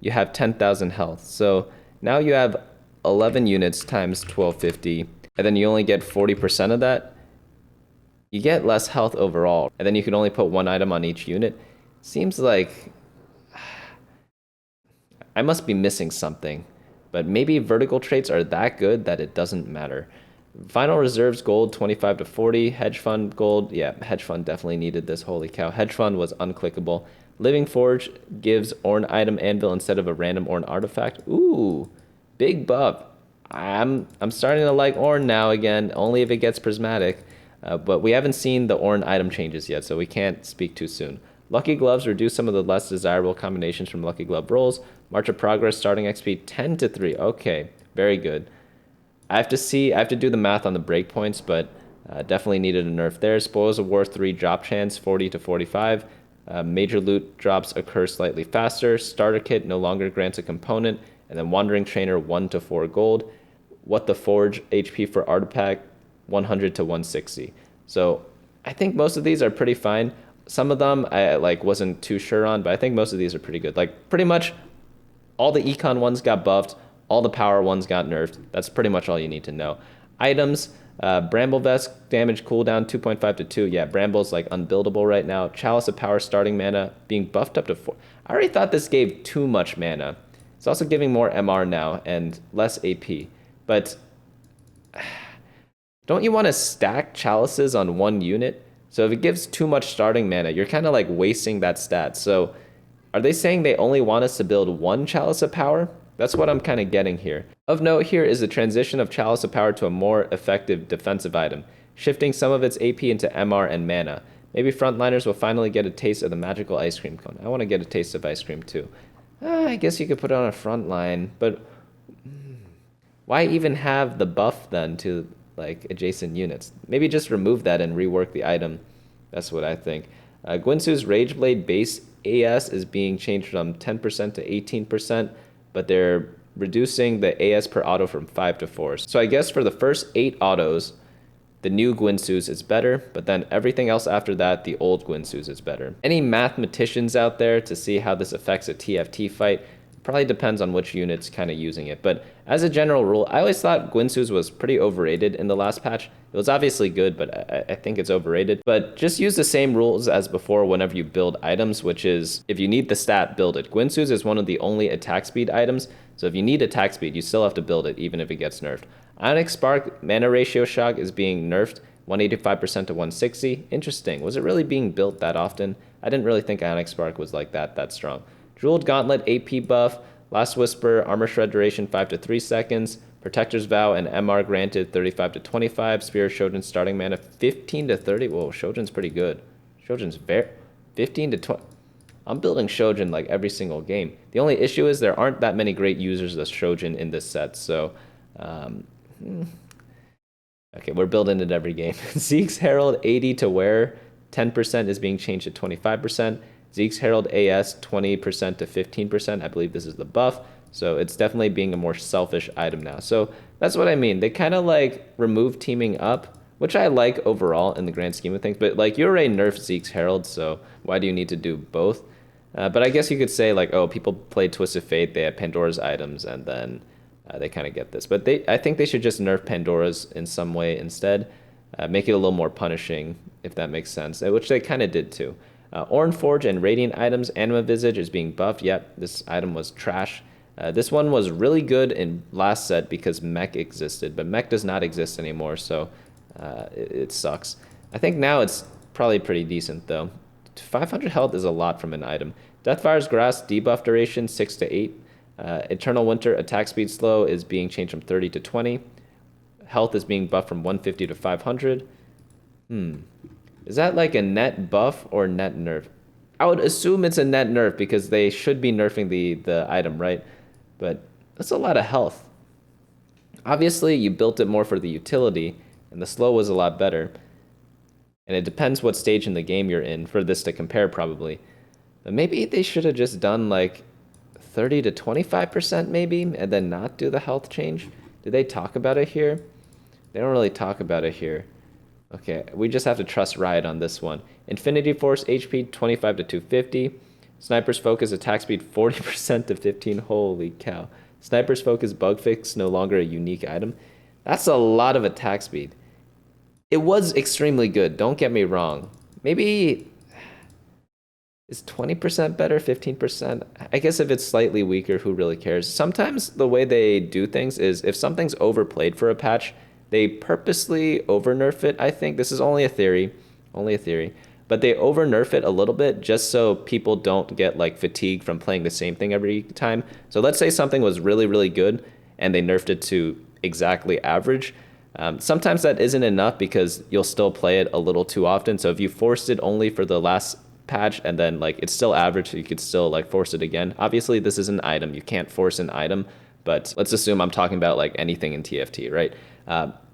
You have 10,000 health. So now you have 11 units times 1250, and then you only get 40% of that. You get less health overall, and then you can only put 1 item on each unit. Seems like I must be missing something, but maybe vertical traits are that good that it doesn't matter. Final reserves gold 25 to 40. Hedge fund gold. Yeah, hedge fund definitely needed this. Holy cow. Hedge fund was unclickable. Living Forge gives Ornn item anvil instead of a random Ornn artifact. Ooh, big buff. I'm starting to like Ornn now again, only if it gets prismatic. But we haven't seen the Ornn item changes yet, so we can't speak too soon. Lucky Gloves reduce some of the less desirable combinations from Lucky Glove rolls. March of Progress starting XP 10 to 3. Okay, very good. I have to do the math on the breakpoints, but definitely needed a nerf there. Spoils of War 3 drop chance 40 to 45. Major loot drops occur slightly faster. Starter kit no longer grants a component. And then Wandering Trainer 1 to 4 gold. What the Forge HP for artifact 100 to 160. So I think most of these are pretty fine. Some of them I wasn't too sure on, but I think most of these are pretty good. Like pretty much all the econ ones got buffed. All the power ones got nerfed. That's pretty much all you need to know. Items, Bramble Vest, damage cooldown 2.5 to 2. Yeah, Bramble's like unbuildable right now. Chalice of Power starting mana being buffed up to 4. I already thought this gave too much mana. It's also giving more MR now and less AP. But don't you want to stack chalices on one unit? So if it gives too much starting mana, you're kind of like wasting that stat. So are they saying they only want us to build one Chalice of Power? That's what I'm kind of getting here. Of note here is the transition of Chalice of Power to a more effective defensive item, shifting some of its AP into MR and mana. Maybe frontliners will finally get a taste of the magical ice cream cone. I want to get a taste of ice cream too. I guess you could put it on a frontline, but why even have the buff then to like adjacent units? Maybe just remove that and rework the item. That's what I think. Gwynsu's Rageblade base AS is being changed from 10% to 18%, but they're reducing the AS per auto from 5 to 4. So I guess for the first 8 autos, the new Gwynsu's is better, but then everything else after that, the old Gwynsu's is better. Any mathematicians out there to see how this affects a TFT fight? Probably depends on which unit's kind of using it. But as a general rule, I always thought Gwynsu's was pretty overrated in the last patch. It was obviously good, but I think it's overrated. But just use the same rules as before whenever you build items, which is if you need the stat, build it. Gwynsu's is one of the only attack speed items, so if you need attack speed, you still have to build it, even if it gets nerfed. Ionic Spark mana ratio shock is being nerfed 185% to 160. Interesting. Was it really being built that often? I didn't really think Ionic Spark was like that strong. Jeweled Gauntlet AP buff, Last Whisper, Armor Shred duration 5 to 3 seconds, Protector's Vow and MR granted 35 to 25, Spear of Shojin starting mana 15 to 30. Whoa, Shojin's pretty good. Shojin's very 15 to 20. I'm building Shojin like every single game. The only issue is there aren't that many great users of Shojin in this set, so okay, we're building it every game. Zeke's Herald 80 to wear, 10% is being changed to 25%. Zeke's Herald AS 20% to 15%. I believe this is the buff. So it's definitely being a more selfish item now. So that's what I mean. They kind of like remove teaming up, which I like overall in the grand scheme of things. But like you already nerfed Zeke's Herald, so why do you need to do both? But I guess you could say like, oh, people play Twisted Fate, they have Pandora's items, and then they kind of get this. But I think they should just nerf Pandora's in some way instead. Make it a little more punishing, if that makes sense, which they kind of did too. Ornn Forge and Radiant items, Anima Visage is being buffed. Yep, this item was trash. This one was really good in last set because mech existed, but mech does not exist anymore, so it sucks. I think now it's probably pretty decent though. 500 health is a lot from an item. Deathfire's Grass debuff duration 6 to 8. Eternal Winter attack speed slow is being changed from 30 to 20. Health is being buffed from 150 to 500. Is that like a net buff or net nerf? I would assume it's a net nerf because they should be nerfing the item, right? But that's a lot of health. Obviously, you built it more for the utility, and the slow was a lot better. And it depends what stage in the game you're in for this to compare, probably. But maybe they should have just done like 30 to 25% maybe, and then not do the health change. Do they talk about it here? They don't really talk about it here. Okay, we just have to trust Riot on this one. Infinity Force HP 25 to 250. Sniper's Focus attack speed 40% to 15. Holy cow. Sniper's Focus bug fix no longer a unique item. That's a lot of attack speed. It was extremely good, don't get me wrong. Maybe Is 20% better, 15%? I guess if it's slightly weaker, who really cares? Sometimes the way they do things is if something's overplayed for a patch, they purposely over nerf it, I think. This is only a theory, but they over nerf it a little bit just so people don't get like fatigued from playing the same thing every time. So let's say something was really, really good and they nerfed it to exactly average. Sometimes that isn't enough because you'll still play it a little too often. So if you forced it only for the last patch and then like it's still average, so you could still like force it again. Obviously this is an item, you can't force an item, but let's assume I'm talking about like anything in TFT, right?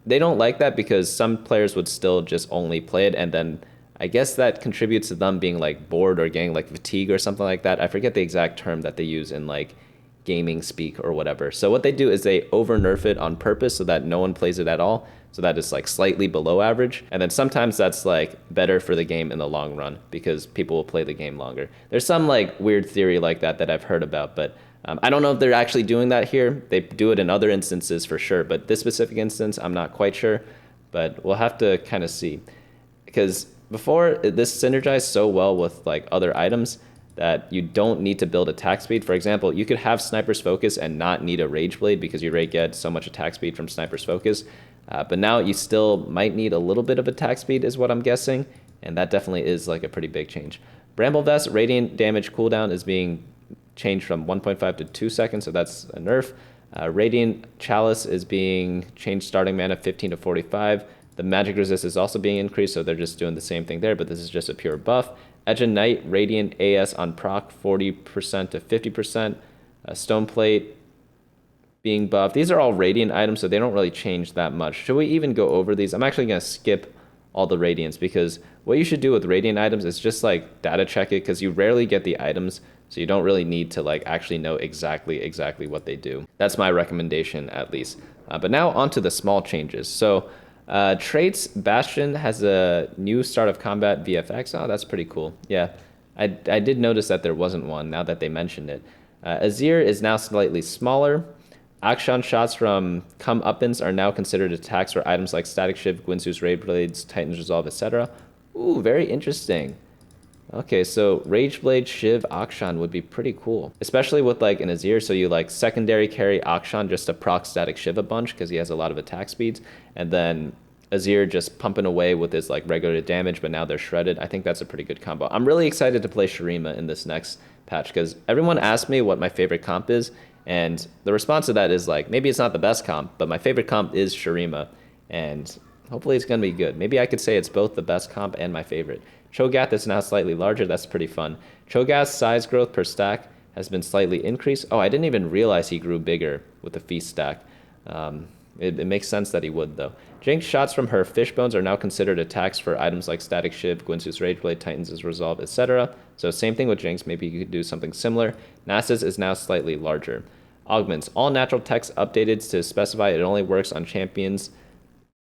They don't like that because some players would still just only play it, and then I guess that contributes to them being like bored or getting like fatigue or something like that. I forget the exact term that they use in like gaming speak or whatever. So what they do is they over nerf it on purpose so that no one plays it at all, so that it's like slightly below average. And then sometimes that's like better for the game in the long run because people will play the game longer. There's some like weird theory like that I've heard about, but I don't know if they're actually doing that here. They do it in other instances for sure, but this specific instance, I'm not quite sure, but we'll have to kind of see. Because before, this synergized so well with like other items that you don't need to build attack speed. For example, you could have Sniper's Focus and not need a Rage Blade because you already get so much attack speed from Sniper's Focus. But now you still might need a little bit of attack speed is what I'm guessing, and that definitely is like a pretty big change. Bramble Vest radiant damage cooldown is being changed from 1.5 to 2 seconds, so that's a nerf. Radiant Chalice is being changed starting mana 15 to 45. The magic resist is also being increased, so they're just doing the same thing there, but this is just a pure buff. Edge of Night, Radiant AS on proc 40% to 50%. Stone Plate being buffed. These are all Radiant items, so they don't really change that much. Should we even go over these? I'm actually going to skip all the Radiants because what you should do with Radiant items is just like data check it because you rarely get the items, so you don't really need to like actually know exactly what they do. That's my recommendation at least. But now onto the small changes. So traits, Bastion has a new start of combat VFX. Oh, that's pretty cool. Yeah, I did notice that there wasn't one now that they mentioned it. Azir is now slightly smaller. Akshan shots from come-uppins are now considered attacks for items like Static Shiv, Gwynsu's Raid Blades, Titan's Resolve, etc. Ooh, very interesting. Okay, so Rage Blade, Shiv, Akshan would be pretty cool. Especially with like an Azir, so you like secondary carry Akshan just to proc Static Shiv a bunch because he has a lot of attack speeds. And then Azir just pumping away with his like regular damage, but now they're shredded. I think that's a pretty good combo. I'm really excited to play Shurima in this next patch because everyone asked me what my favorite comp is. And the response to that is like, maybe it's not the best comp, but my favorite comp is Shurima. And hopefully it's going to be good. Maybe I could say it's both the best comp and my favorite. Cho'Gath is now slightly larger. That's pretty fun. Cho'Gath's size growth per stack has been slightly increased. Oh, I didn't even realize he grew bigger with the feast stack. It makes sense that he would, though. Jinx shots from her fish bones are now considered attacks for items like Static Shiv, Gwynsu's Rage Blade, Titan's Resolve, etc. So same thing with Jinx. Maybe you could do something similar. Nasus is now slightly larger. Augments. All natural text updated to specify it only works on champions.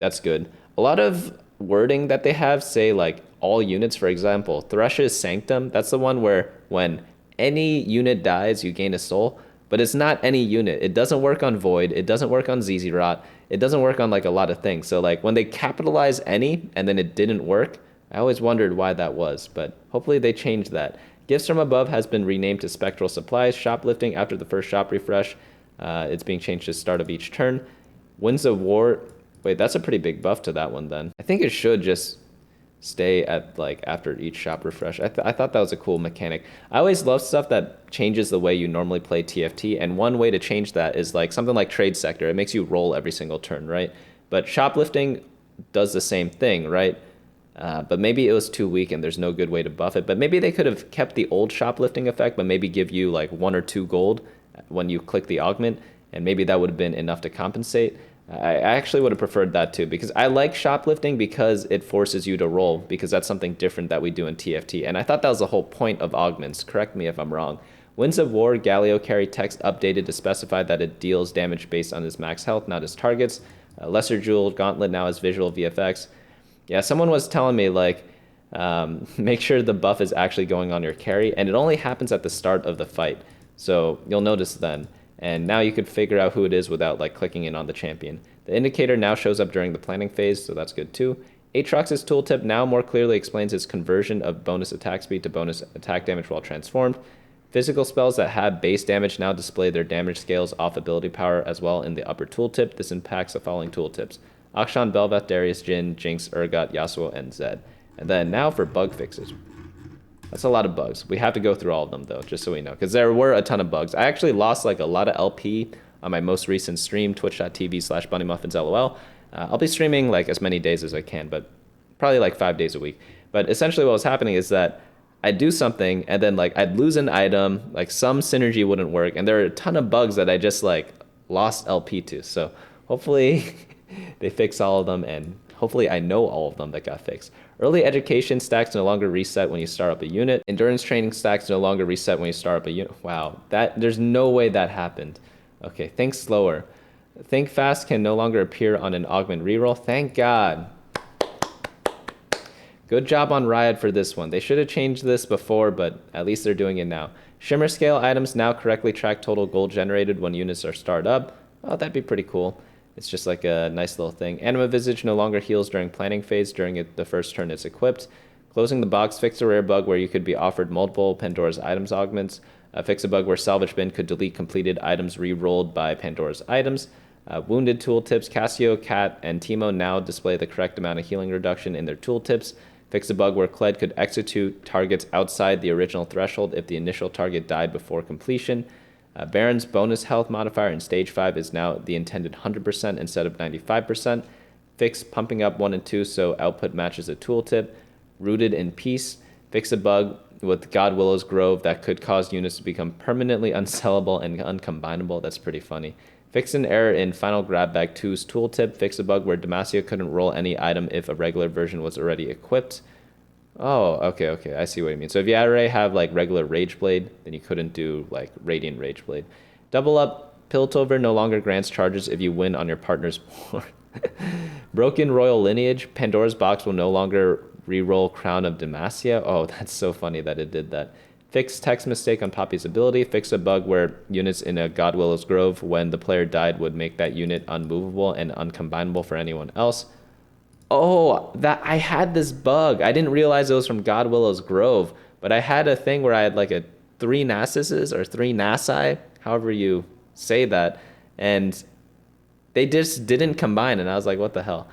That's good. A lot of wording that they have say like all units, for example. Thresh's Sanctum, that's the one where when any unit dies, you gain a soul. But it's not any unit. It doesn't work on Void. It doesn't work on ZZ Rot. It doesn't work on like a lot of things. So like when they capitalize any and then it didn't work, I always wondered why that was. But hopefully they changed that. Gifts from Above has been renamed to Spectral Supplies. Shoplifting after the first shop refresh. It's being changed to start of each turn. Winds of War. Wait, that's a pretty big buff to that one then. I think it should just stay at like after each shop refresh. I thought that was a cool mechanic. I always love stuff that changes the way you normally play TFT, and one way to change that is like something like Trade Sector. It makes you roll every single turn, right? But shoplifting does the same thing, right? But maybe it was too weak and there's no good way to buff it. But maybe they could have kept the old shoplifting effect, but maybe give you like 1 or 2 gold when you click the augment, and maybe that would have been enough to compensate. I actually would have preferred that too, because I like shoplifting because it forces you to roll, because that's something different that we do in TFT. And I thought that was the whole point of augments. Correct me if I'm wrong. Winds of War, Galio carry text updated to specify that it deals damage based on his max health, not his targets. Lesser Jewel Gauntlet now has visual VFX. Yeah, someone was telling me like, make sure the buff is actually going on your carry, and it only happens at the start of the fight. So you'll notice then. And now you could figure out who it is without like clicking in on the champion. The indicator now shows up during the planning phase, so that's good too. Aatrox's tooltip now more clearly explains his conversion of bonus attack speed to bonus attack damage while transformed. Physical spells that have base damage now display their damage scales off ability power as well in the upper tooltip. This impacts the following tooltips: Akshan, Bel'Veth, Darius, Jhin, Jinx, Urgot, Yasuo, and Zed. And then now for bug fixes. That's a lot of bugs. We have to go through all of them though, just so we know, because there were a ton of bugs. I actually lost like a lot of LP on my most recent stream, twitch.tv/BunnyMuffins LOL. I'll be streaming like as many days as I can, but probably like 5 days a week. But essentially what was happening is that I'd do something and then like I'd lose an item, like some synergy wouldn't work, and there are a ton of bugs that I just like lost LP to. So hopefully they fix all of them, and hopefully I know all of them that got fixed. Early education stacks no longer reset when you start up a unit. Endurance training stacks no longer reset when you start up a unit. Wow, there's no way that happened. Okay, think slower. Think fast can no longer appear on an augment reroll. Thank God. Good job on Riot for this one. They should have changed this before, but at least they're doing it now. Shimmer scale items now correctly track total gold generated when units are started up. Oh, that'd be pretty cool. It's just like a nice little thing. Anima Visage no longer heals during planning phase during the first turn it's equipped. Closing the box, fix a rare bug where you could be offered multiple Pandora's items augments. Fix a bug where Salvage Bin could delete completed items re-rolled by Pandora's items. Wounded tooltips, Cassio, Cat, and Teemo now display the correct amount of healing reduction in their tooltips. Fix a bug where Kled could execute targets outside the original threshold if the initial target died before completion. Baron's bonus health modifier in Stage 5 is now the intended 100% instead of 95%. Fix pumping up 1 and 2 so output matches the tooltip. Rooted in Peace. Fix a bug with God Willow's Grove that could cause units to become permanently unsellable and uncombinable. That's pretty funny. Fix an error in Final Grab Bag 2's tooltip. Fix a bug where Demacia couldn't roll any item if a regular version was already equipped. Oh, okay, I see what you mean. So if you already have like regular Rage Blade, then you couldn't do like Radiant Rage Blade. Double up, Piltover no longer grants charges if you win on your partner's board. Broken Royal Lineage, Pandora's Box will no longer reroll Crown of Demacia. Oh, that's so funny that it did that. Fix text mistake on Poppy's ability. Fix a bug where units in a God Willow's Grove, when the player died, would make that unit unmovable and uncombinable for anyone else. Oh, that I had this bug. I didn't realize it was from God Willow's Grove, but I had a thing where I had like a 3 Nassuses or 3 Nasi, however you say that, and they just didn't combine, and I was like, what the hell?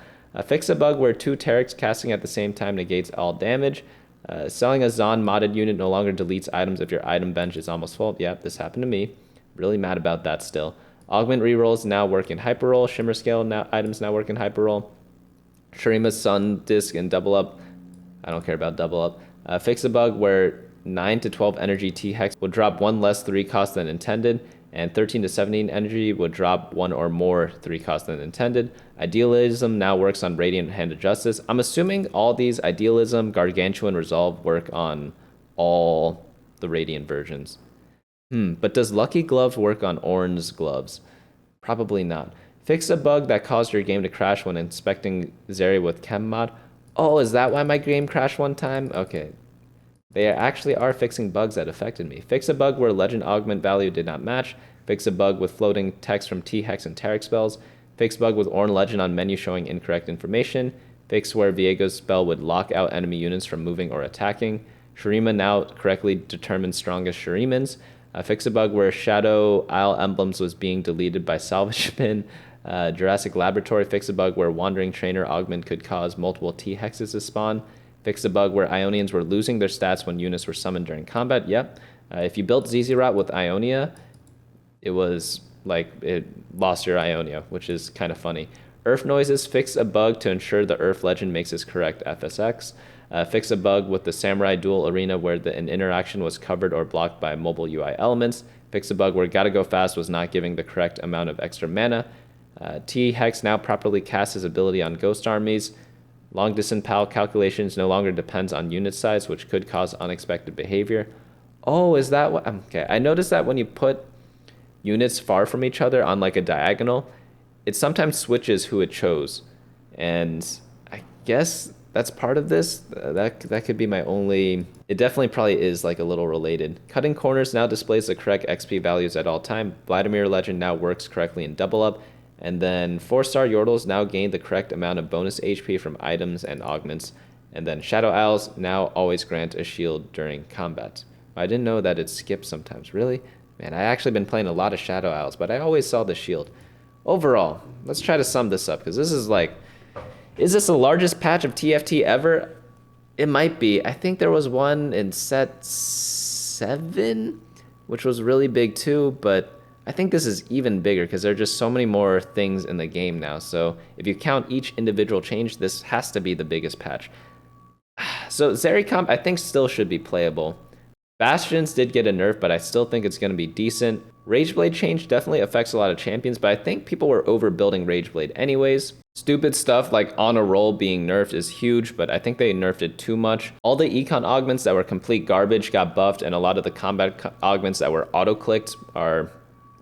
Fix a bug where 2 Tarics casting at the same time negates all damage. Selling a Zaun modded unit no longer deletes items if your item bench is almost full. Yep, this happened to me. Really mad about that still. Augment rerolls now work in Hyperroll. Shimmer scale items now work in Hyperroll. Shurima's Sun Disc and Double Up. I don't care about Double Up. Fix a bug where 9 to 12 energy T-Hex will drop 1 less 3 cost than intended, and 13 to 17 energy would drop 1 or more 3 cost than intended. Idealism now works on Radiant Hand of Justice. I'm assuming all these Idealism, Gargantuan, Resolve work on all the Radiant versions. But does Lucky Gloves work on Ornn's gloves? Probably not. Fix a bug that caused your game to crash when inspecting Zeri with Chem mod. Oh, is that why my game crashed one time? Okay. They actually are fixing bugs that affected me. Fix a bug where legend augment value did not match. Fix a bug with floating text from T-Hex and Taric spells. Fix bug with Ornn legend on menu showing incorrect information. Fix where Viego's spell would lock out enemy units from moving or attacking. Shurima now correctly determines strongest Shurimans. Fix a bug where Shadow Isle emblems was being deleted by Salvage Bin. Jurassic Laboratory. Fix a bug where Wandering Trainer augment could cause multiple T-Hexes to spawn. Fix a bug where Ionians were losing their stats when units were summoned during combat. Yep. If you built Zz'Rat with Ionia, it was like it lost your Ionia, which is kind of funny. Earth noises. Fix a bug to ensure the Earth legend makes its correct FSX. Fix a bug with the Samurai Duel Arena where an interaction was covered or blocked by mobile UI elements. Fix a bug where Gotta Go Fast was not giving the correct amount of extra mana. T-Hex now properly casts his ability on ghost armies. Long distance PAL calculations no longer depends on unit size, which could cause unexpected behavior. Oh, is that what? Okay, I noticed that when you put units far from each other on like a diagonal, it sometimes switches who it chose. And I guess that's part of this. That could be my only... It definitely probably is like a little related. Cutting corners now displays the correct XP values at all time. Vladimir Legend now works correctly in Double Up. And then 4-star Yordles now gain the correct amount of bonus HP from items and augments. And then Shadow Owls now always grant a shield during combat. I didn't know that it skips sometimes. Really? Man, I actually been playing a lot of Shadow Owls, but I always saw the shield. Overall, let's try to sum this up, because this is like... Is this the largest patch of TFT ever? It might be. I think there was one in set 7, which was really big too, but I think this is even bigger because there are just so many more things in the game now. So if you count each individual change, this has to be the biggest patch. So Zeri comp, I think, still should be playable. Bastions did get a nerf, but I still think it's going to be decent. Rageblade change definitely affects a lot of champions, but I think people were overbuilding Rageblade anyways. Stupid stuff like on a roll being nerfed is huge, but I think they nerfed it too much. All the econ augments that were complete garbage got buffed, and a lot of the combat augments that were auto-clicked are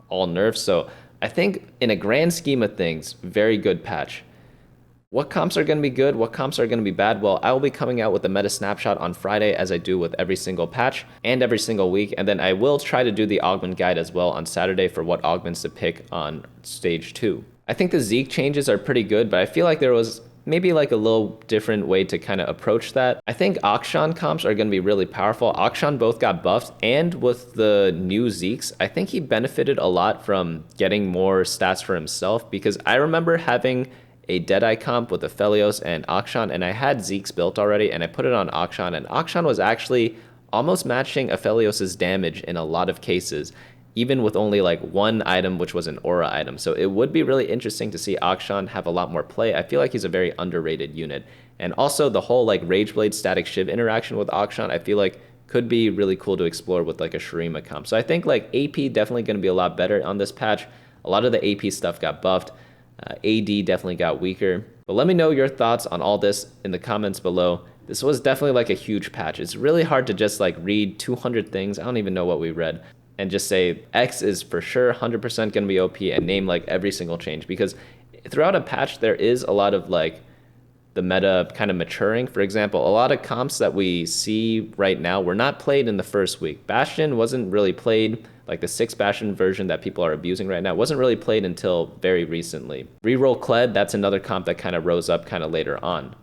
all nerfs. So I think in a grand scheme of things, very good patch. What comps are going to be good? What comps are going to be bad? Well, I will be coming out with a meta snapshot on Friday, as I do with every single patch and every single week. And then I will try to do the augment guide as well on Saturday for what augments to pick on stage 2. I think the Zeke changes are pretty good, but I feel like there was maybe like a little different way to kind of approach that. I think Akshan comps are going to be really powerful. Akshan both got buffed, and with the new Zekes, I think he benefited a lot from getting more stats for himself, because I remember having a Deadeye comp with Aphelios and Akshan, and I had Zeke's built already, and I put it on Akshan, and Akshan was actually almost matching Aphelios' damage in a lot of cases, even with only like one item, which was an aura item. So it would be really interesting to see Akshan have a lot more play. I feel like he's a very underrated unit. And also the whole like Rageblade static Shiv interaction with Akshan, I feel like could be really cool to explore with like a Shurima comp. So I think like AP definitely going to be a lot better on this patch. A lot of the AP stuff got buffed. AD definitely got weaker. But let me know your thoughts on all this in the comments below. This was definitely like a huge patch. It's really hard to just like read 200 things. I don't even know what we read. And just say X is for sure 100% going to be OP and name like every single change. Because throughout a patch, there is a lot of like the meta kind of maturing. For example, a lot of comps that we see right now were not played in the first week. Bastion wasn't really played. Like the 6 Bastion version that people are abusing right now wasn't really played until very recently. Reroll Kled, that's another comp that kind of rose up kind of later on.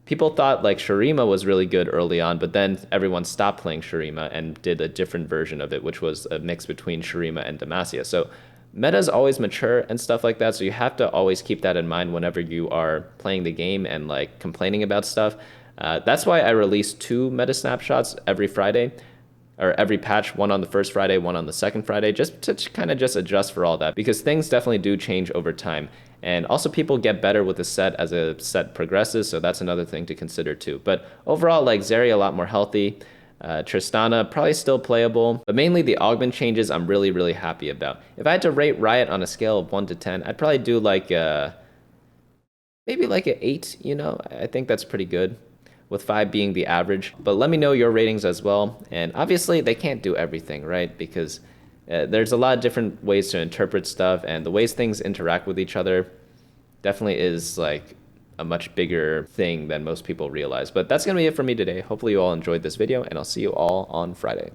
People thought like Shurima was really good early on, but then everyone stopped playing Shurima and did a different version of it, which was a mix between Shurima and Demacia. So metas always mature and stuff like that, so you have to always keep that in mind whenever you are playing the game and like complaining about stuff. That's why I release 2 meta snapshots every Friday, or every patch, one on the first Friday, one on the second Friday, just to kind of just adjust for all that, because things definitely do change over time. And also people get better with the set as a set progresses, so that's another thing to consider too. But overall, like Zeri a lot more healthy. Tristana probably still playable, but mainly the augment changes I'm really, really happy about. If I had to rate Riot on a scale of 1 to 10, I'd probably do like maybe like an 8, you know? I think that's pretty good, with 5 being the average. But let me know your ratings as well. And obviously they can't do everything, right? Because there's a lot of different ways to interpret stuff, and the ways things interact with each other definitely is like a much bigger thing than most people realize. But that's going to be it for me today. Hopefully you all enjoyed this video, and I'll see you all on Friday.